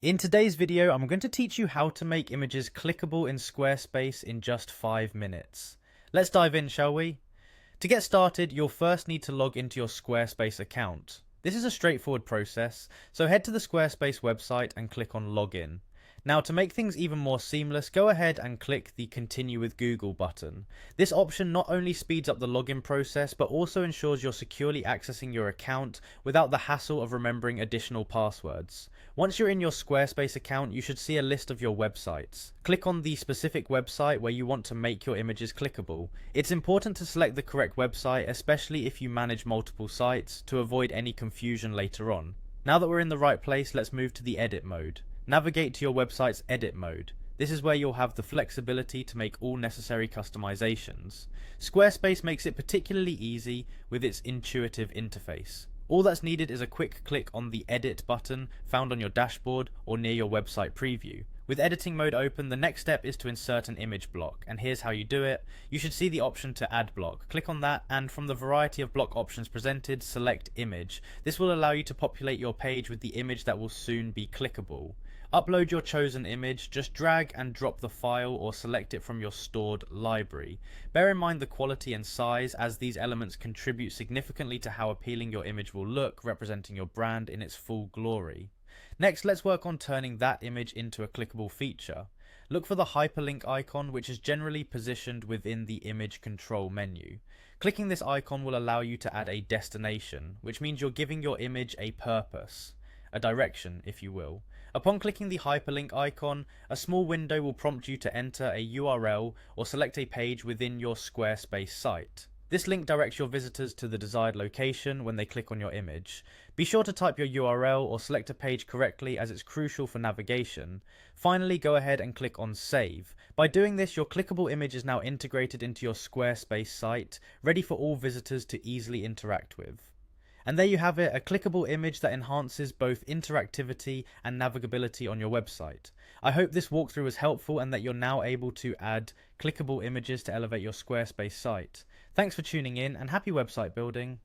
In today's video, I'm going to teach you how to make images clickable in Squarespace in just 5 minutes. Let's dive in, shall we? To get started, you'll first need to log into your Squarespace account. This is a straightforward process, so head to the Squarespace website and click on Login. Now, to make things even more seamless, go ahead and click the Continue with Google button. This option not only speeds up the login process, but also ensures you're securely accessing your account without the hassle of remembering additional passwords. Once you're in your Squarespace account, you should see a list of your websites. Click on the specific website where you want to make your images clickable. It's important to select the correct website, especially if you manage multiple sites, to avoid any confusion later on. Now that we're in the right place, let's move to the edit mode. Navigate to your website's edit mode. This is where you'll have the flexibility to make all necessary customizations. Squarespace makes it particularly easy with its intuitive interface. All that's needed is a quick click on the edit button found on your dashboard or near your website preview. With editing mode open, the next step is to insert an image block, and here's how you do it. You should see the option to add block. Click on that, and from the variety of block options presented, select image. This will allow you to populate your page with the image that will soon be clickable. Upload your chosen image, just drag and drop the file or select it from your stored library. Bear in mind the quality and size, as these elements contribute significantly to how appealing your image will look, representing your brand in its full glory. Next, let's work on turning that image into a clickable feature. Look for the hyperlink icon, which is generally positioned within the image control menu. Clicking this icon will allow you to add a destination, which means you're giving your image a purpose, a direction, if you will. Upon clicking the hyperlink icon, a small window will prompt you to enter a URL or select a page within your Squarespace site. This link directs your visitors to the desired location when they click on your image. Be sure to type your URL or select a page correctly, as it's crucial for navigation. Finally, go ahead and click on Save. By doing this, your clickable image is now integrated into your Squarespace site, ready for all visitors to easily interact with. And there you have it, a clickable image that enhances both interactivity and navigability on your website. I hope this walkthrough was helpful and that you're now able to add clickable images to elevate your Squarespace site. Thanks for tuning in, and happy website building.